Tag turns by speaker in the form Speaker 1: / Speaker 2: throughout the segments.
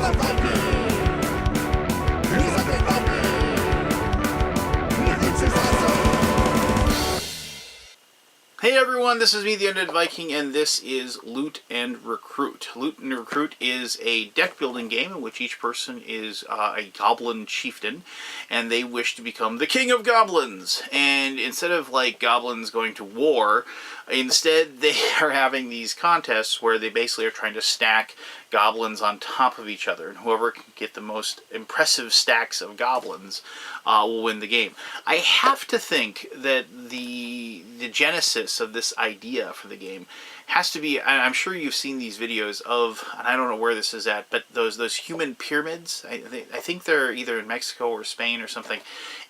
Speaker 1: Hey everyone, this is me, the Undead Viking, and this is Loot and Recruit. Loot and Recruit is a deck building game in which each person is a goblin chieftain, and they wish to become the king of goblins. And instead of like goblins going to war, instead they are having these contests where they basically are trying to stack goblins on top of each other, and whoever can get the most impressive stacks of goblins will win the game. I have to think that the genesis of this idea for the game has to be, and I'm sure you've seen these videos of, and I don't know where this is at, but those human pyramids. I think they're either in Mexico or Spain or something.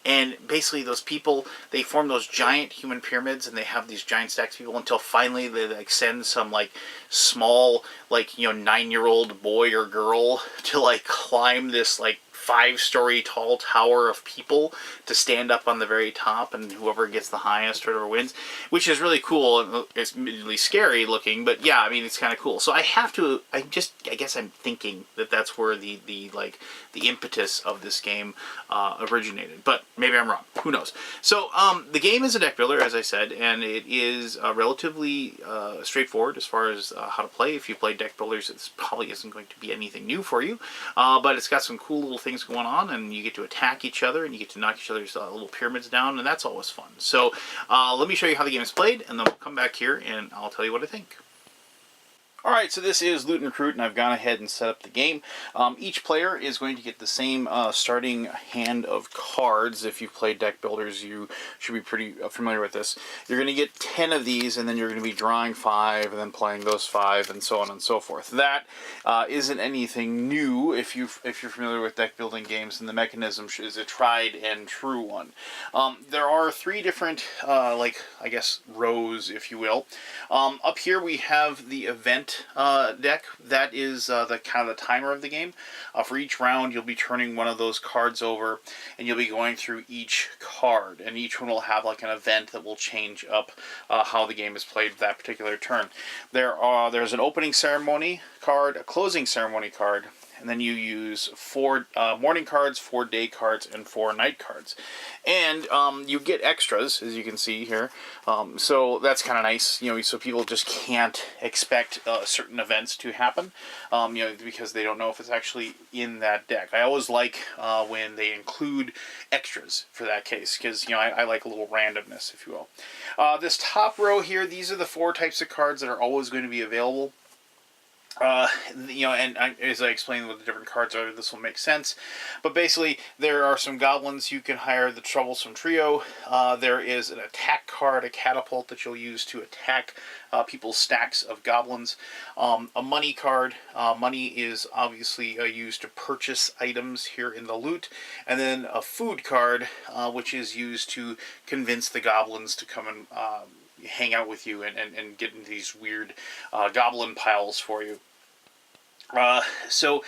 Speaker 1: And basically those people, they form those giant human pyramids, and they have these giant stacks of people until finally they like send some like small, like, you know, 9-year-old boy or girl to like climb this like 5-story tall tower of people to stand up on the very top, and whoever gets the highest or whatever wins, which is really cool. It's really scary looking, but yeah, I mean, it's kind of cool. So I guess I'm thinking that that's where the impetus of this game originated, but maybe I'm wrong. Who knows? So the game is a deck builder, as I said, and it is relatively straightforward as far as how to play. If you play deck builders, it probably isn't going to be anything new for you, but it's got some cool little things going on, and you get to attack each other, and you get to knock each other's little pyramids down, and that's always fun. So let me show you how the game is played, and then we'll come back here and I'll tell you what I think. Alright, so this is Loot and Recruit, and I've gone ahead and set up the game. Each player is going to get the same starting hand of cards. If you've played deck builders, you should be pretty familiar with this. You're going to get 10 of these, and then you're going to be drawing 5, and then playing those 5, and so on and so forth. That isn't anything new if you're familiar with deck building games, and the mechanism is a tried and true one. There are 3 different, like, I guess, rows, if you will. Up here we have the event deck. That is the kind of the timer of the game. For each round, you'll be turning one of those cards over, and you'll be going through each card, and each one will have like an event that will change up how the game is played that particular turn. There's an opening ceremony card, a closing ceremony card, and then you use 4 morning cards, 4 day cards, and 4 night cards. And you get extras, as you can see here. So that's kind of nice, you know, so people just can't expect certain events to happen, you know, because they don't know if it's actually in that deck. I always like when they include extras for that case, because, you know, I like a little randomness, if you will. This top row here, these are the 4 types of cards that are always going to be available. You know, and as I explain what the different cards are, this will make sense. But basically, there are some goblins. You can hire the Troublesome Trio. There is an attack card, a catapult that you'll use to attack people's stacks of goblins. A money card. Money is obviously used to purchase items here in the loot. And then a food card, which is used to convince the goblins to come and hang out with you and get into these weird goblin piles for you. So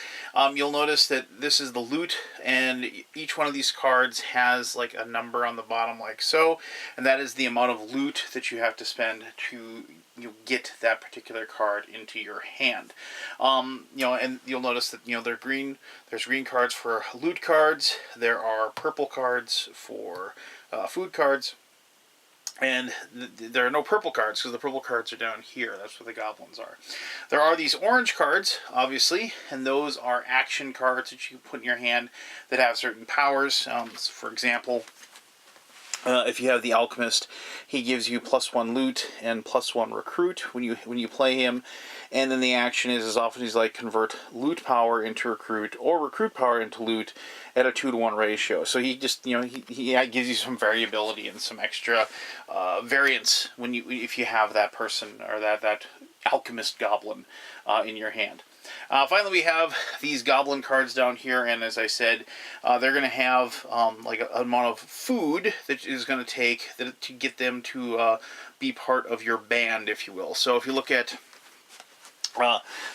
Speaker 1: you'll notice that this is the loot, and each one of these cards has like a number on the bottom like so, and that is the amount of loot that you have to spend to get that particular card into your hand. You know, and you'll notice that, you know, there's green cards for loot cards, there are purple cards for food cards. And there are no purple cards because the purple cards are down here. That's where the goblins are. There are these orange cards, obviously, and those are action cards that you put in your hand that have certain powers. For example, if you have the Alchemist, he gives you +1 loot and +1 recruit when you play him. And then the action is, as often as like convert loot power into recruit or recruit power into loot at a 2-to-1 ratio. So he just, you know, he gives you some variability and some extra variance if you have that person or that alchemist goblin in your hand. Finally, we have these goblin cards down here, and as I said, they're going to have like an amount of food that is going to take to get them to be part of your band, if you will. So if you look at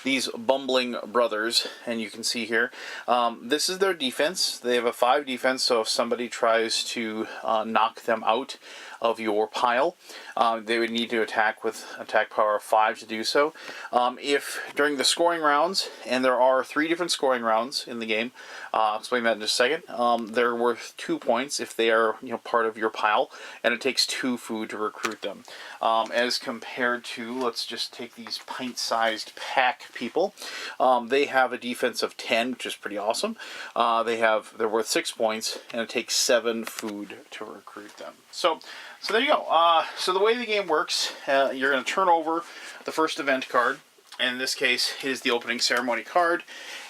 Speaker 1: these bumbling brothers, and you can see here, this is their defense. They have a 5 defense, so if somebody tries to knock them out, of your pile. They would need to attack with attack power of 5 to do so. If during the scoring rounds, and there are 3 different scoring rounds in the game, I'll explain that in just a second. They're worth 2 points if they are part of your pile, and it takes 2 food to recruit them. As compared to, let's just take these pint-sized pack people. They have a defense of 10, which is pretty awesome. They're worth 6 points, and it takes 7 food to recruit them. So there you go. So the way the game works, you're going to turn over the first event card. In this case, it is the opening ceremony card.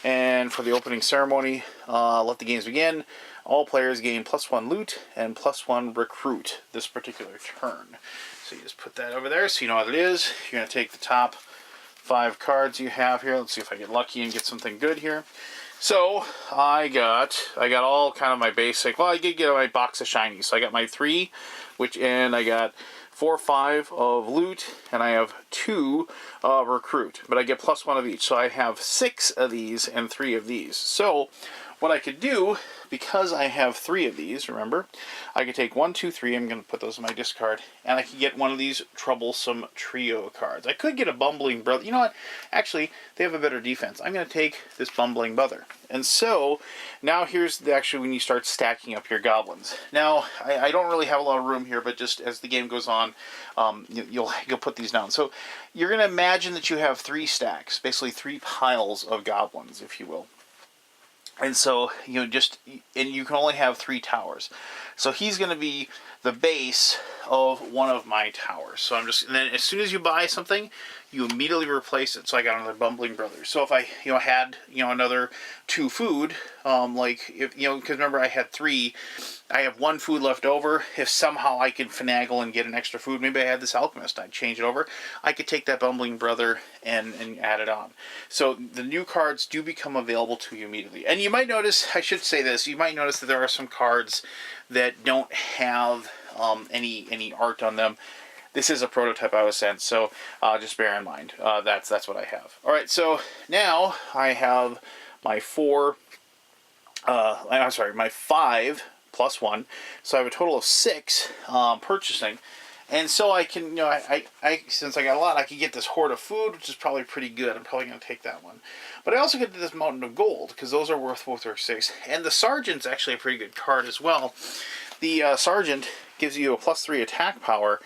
Speaker 1: And for the opening ceremony, let the games begin. All players gain +1 loot and +1 recruit this particular turn. So you just put that over there so you know what it is. You're going to take the top 5 cards you have here. Let's see if I get lucky and get something good here. So I got all kind of my basic. Well, I did get my box of shinies. So I got my 3, and I got 4 or 5 of loot, and I have 2 recruit. But I get +1 of each. So I have 6 of these and 3 of these. So what I could do, because I have 3 of these, remember, I could take 1, 2, 3, I'm going to put those in my discard, and I could get one of these troublesome trio cards. I could get a bumbling brother. You know what? Actually, they have a better defense. I'm going to take this bumbling brother. And so, now here's actually when you start stacking up your goblins. Now, I don't really have a lot of room here, but just as the game goes on, you'll put these down. So, you're going to imagine that you have 3 stacks, basically 3 piles of goblins, if you will. And so, and you can only have 3 towers. So he's going to be the base of one of my towers. So and then as soon as you buy something, you immediately replace it. So I got another bumbling brother. So if I, had, another 2 food, because remember I had 3, I have 1 food left over. If somehow I could finagle and get an extra food, maybe I had this alchemist, I'd change it over. I could take that bumbling brother and add it on. So the new cards do become available to you immediately. And you might notice, I should say this, you might notice that there are some cards that don't have any art on them. This is a prototype I was sent, so just bear in mind. That's what I have. All right, so now I have my 5 +1, so I have a total of 6 purchasing. And so I can, since I got a lot, I can get this hoard of food, which is probably pretty good. I'm probably going to take that one. But I also get this mountain of gold, because those are both worth 6. And the sergeant's actually a pretty good card as well. The sergeant gives you a +3 attack power,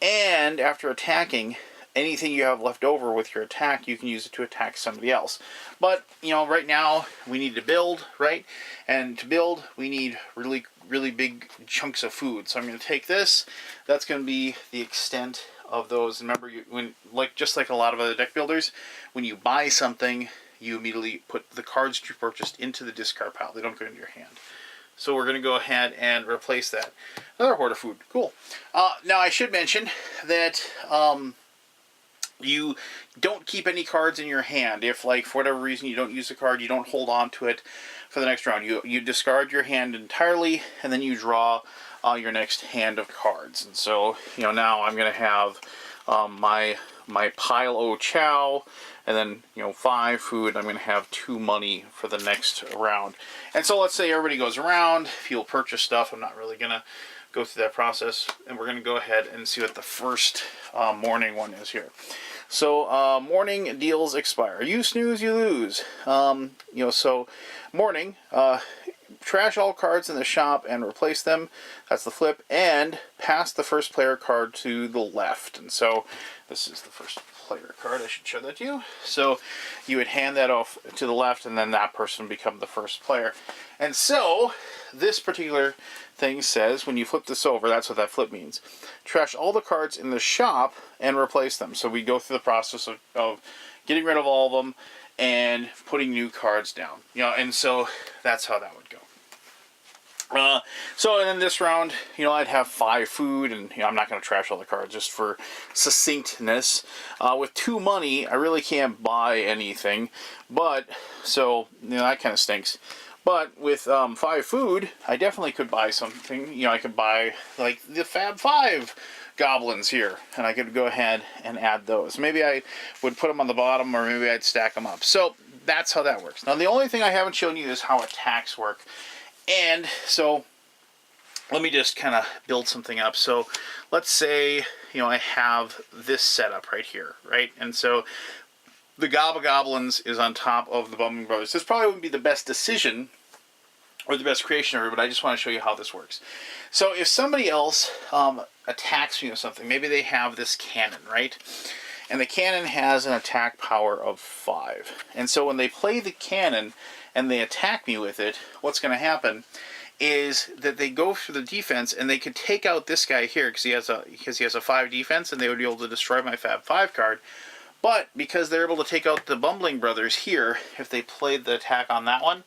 Speaker 1: and after attacking, anything you have left over with your attack, you can use it to attack somebody else. But, right now, we need to build, right? And to build, we need really, really big chunks of food. So I'm going to take this. That's going to be the extent of those. Remember, just like a lot of other deck builders, when you buy something, you immediately put the cards you purchased into the discard pile. They don't go into your hand. So we're going to go ahead and replace that. Another hoard of food. Cool. Now, I should mention that you don't keep any cards in your hand. If, for whatever reason, you don't use a card, you don't hold on to it for the next round. You discard your hand entirely, and then you draw your next hand of cards. And so, now I'm going to have my pile o' chow, and then, 5 food. I'm going to have 2 money for the next round. And so let's say everybody goes around. If you'll purchase stuff, I'm not really going to go through that process. And we're going to go ahead and see what the first morning one is here. So, morning deals expire. You snooze, you lose. So morning, trash all cards in the shop and replace them. That's the flip. And pass the first player card to the left. And so this is the first player card. I should show that to you. So you would hand that off to the left, and then that person become the first player. And so this particular thing says, when you flip this over, that's what that flip means. Trash all the cards in the shop and replace them. So we go through the process of getting rid of all of them and putting new cards down. And so that's how that would go. So in this round, I'd have 5 food, and I'm not going to trash all the cards just for succinctness. With 2 money, I really can't buy anything, but so that kind of stinks. But with 5 food, I definitely could buy something. I could buy the Fab 5 goblins here, and I could go ahead and add those. Maybe I would put them on the bottom, or maybe I'd stack them up. So that's how that works. Now the only thing I haven't shown you is how attacks work. And so let me just kind of build something up. So let's say, I have this setup right here, right? And so the Goblins is on top of the Bumbling Brothers. This probably wouldn't be the best decision or the best creation ever, but I just want to show you how this works. So if somebody else attacks me with something, maybe they have this cannon, right? And the cannon has an attack power of 5. And so when they play the cannon and they attack me with it, what's going to happen is that they go for the defense and they could take out this guy here because he has a 5 defense, and they would be able to destroy my Fab 5 card. But because they're able to take out the Bumbling Brothers here, if they played the attack on that one,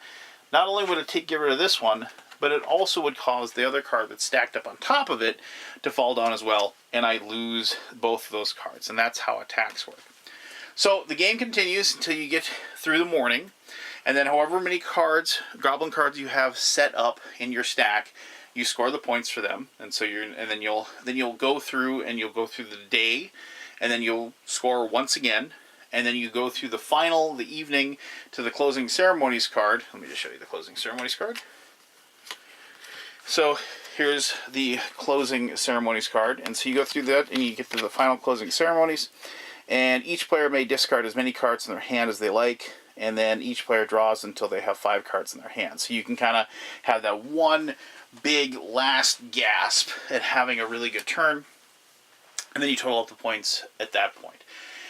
Speaker 1: not only would it get rid of this one, but it also would cause the other card that's stacked up on top of it to fall down as well, and I lose both of those cards, and that's how attacks work. So the game continues until you get through the morning, and then however many cards, Goblin cards you have set up in your stack, you score the points for them, and so then you'll go through the day, and then you'll score once again. And then you go through the evening, to the closing ceremonies card. Let me just show you the closing ceremonies card. So here's the closing ceremonies card. And so you go through that and you get to the final closing ceremonies. And each player may discard as many cards in their hand as they like. And then each player draws until they have 5 cards in their hand. So you can kind of have that one big last gasp at having a really good turn. And then you total up the points at that point.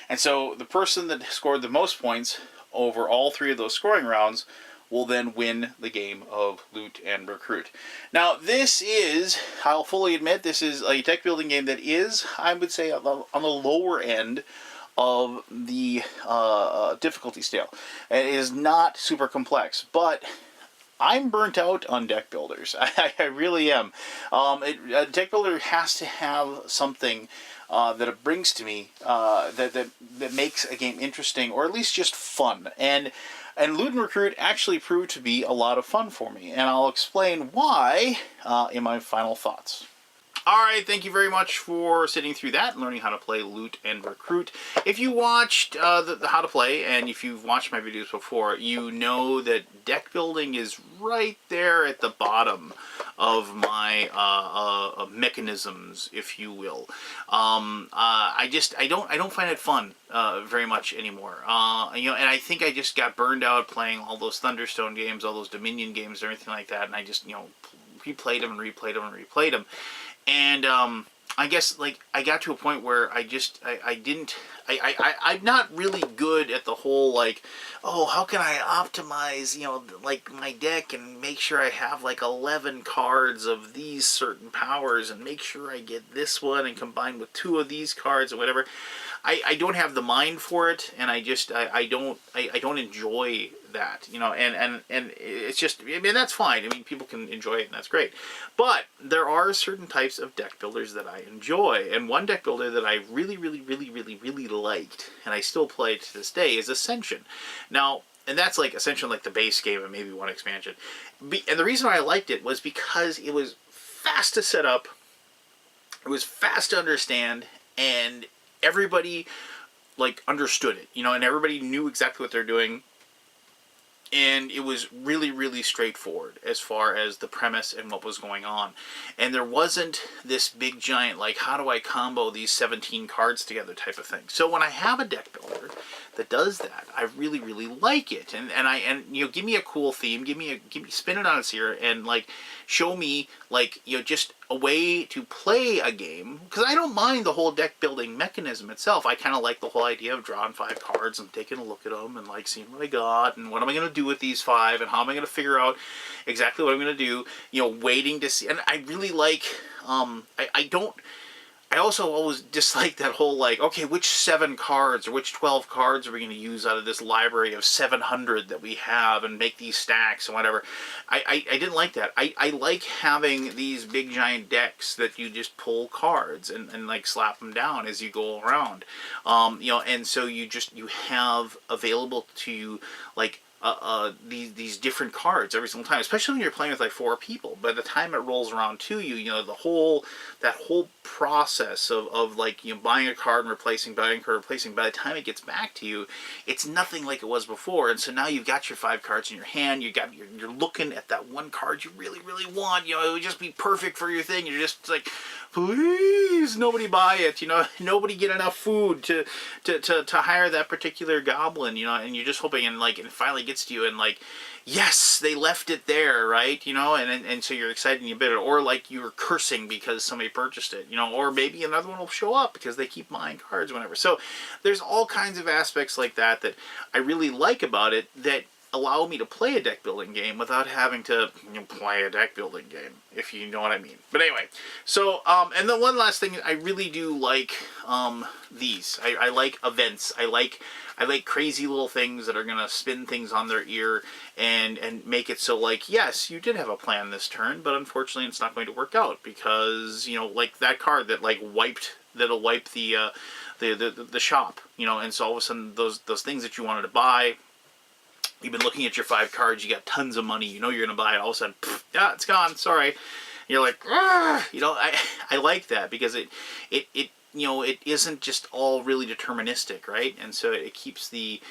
Speaker 1: And so the person that scored the most points over all 3 of those scoring rounds will then win the game of Loot and Recruit. Now, this is, I'll fully admit, this is a deck building game that is, I would say, on the lower end of the difficulty scale. It is not super complex, but I'm burnt out on deck builders. I really am. A deck builder has to have something that it brings to me that makes a game interesting, or at least just fun. And Loot and Recruit actually proved to be a lot of fun for me, and I'll explain why in my final thoughts. Alright, thank you very much for sitting through that and learning how to play Loot and Recruit. If you watched the how to play, and if you've watched my videos before, you know that deck building is right there at the bottom of my mechanisms, if you will. I don't find it fun very much anymore. And I think I just got burned out playing all those Thunderstone games, all those Dominion games, and everything like that, and I just replayed them and replayed them and replayed them. And I guess I got to a point where I'm not really good at the whole how can I optimize my deck and make sure I have 11 cards of these certain powers and make sure I get this one and combine with 2 of these cards or whatever. I don't have the mind for it, and I don't enjoy that, and it's just, that's fine. People can enjoy it, and that's great. But there are certain types of deck builders that I enjoy, and one deck builder that I really liked, and I still play to this day, is Ascension. Now, and that's Ascension, the base game and maybe one expansion. And the reason why I liked it was because it was fast to set up, it was fast to understand, and everybody understood it, and everybody knew exactly what they're doing. And it was really straightforward as far as the premise and what was going on. And there wasn't this big giant, how do I combo these 17 cards together type of thing. So when I have a deck builder that does that, I really like it. And give me a cool theme, spin it on its ear, and show me just a way to play a game, because I don't mind the whole deck building mechanism itself. I kind of like the whole idea of drawing 5 cards and taking a look at them and seeing what I got and what am I going to do with these 5 and how am I going to figure out exactly what I'm going to do, waiting to see. And I really like I also always dislike that whole okay, which 7 cards or which 12 cards are we going to use out of this library of 700 that we have and make these stacks and whatever. I didn't like that. I like having these big giant decks that you just pull cards and slap them down as you go around. And so you have available to you these different cards every single time, especially when you're playing with 4 people. By the time it rolls around to you, that whole process of like, you know, buying a card and replacing, buying a card, replacing, by the time it gets back to you, it's nothing like it was before. And so now you've got your 5 cards in your hand. You're looking at that one card you really, really want. You know, it would just be perfect for your thing. You're just like, please, nobody buy it. You know, nobody get enough food to hire that particular goblin. You know, and you're just hoping, and like, and it finally gets to you, and like, yes, they left it there, right? You know, and so you're excited and you bid it, or like you're cursing because somebody purchased it, you know, or maybe another one will show up because they keep buying cards whenever. So there's all kinds of aspects like that that I really like about it, that allow me to play a deck building game without having to, you know, play a deck building game, if you know what I mean. But anyway, so and then one last thing, I really do like these. I like events. I like crazy little things that are gonna spin things on their ear and make it so, like, yes, you did have a plan this turn, but unfortunately it's not going to work out because, you know, like that card that like that'll wipe the shop, you know, and so all of a sudden those things that you wanted to buy, you've been looking at your 5 cards, you got tons of money, you know you're going to buy it, all of a sudden, pff, yeah, it's gone, sorry. You're like, you know, I like that because it you know, it isn't just all really deterministic, right? And so it keeps the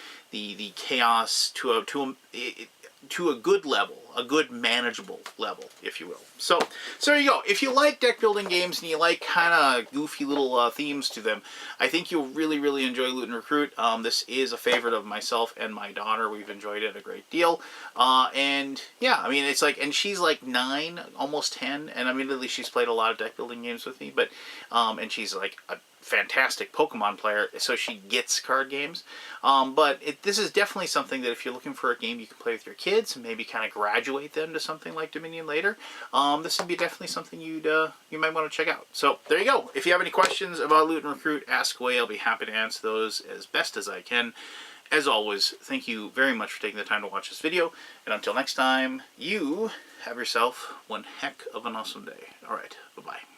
Speaker 1: chaos to a good level, a good manageable level, if you will. So there you go. If you like deck building games and you like kind of goofy little themes to them, I think you'll really, really enjoy Loot and Recruit. This is a favorite of myself and my daughter. We've enjoyed it a great deal. And yeah, I mean, it's like, and she's like 9, almost 10, and admittedly she's played a lot of deck building games with me, but and she's like a fantastic Pokemon player, so she gets card games. But this is definitely something that if you're looking for a game you can play with your kids and maybe kind of graduate them to something like Dominion later, this would be definitely something you might want to check out. So there you go. If you have any questions about Loot and Recruit, ask away. I'll be happy to answer those as best as I can. As always, thank you very much for taking the time to watch this video, and until next time, you have yourself one heck of an awesome day. Alright, bye-bye.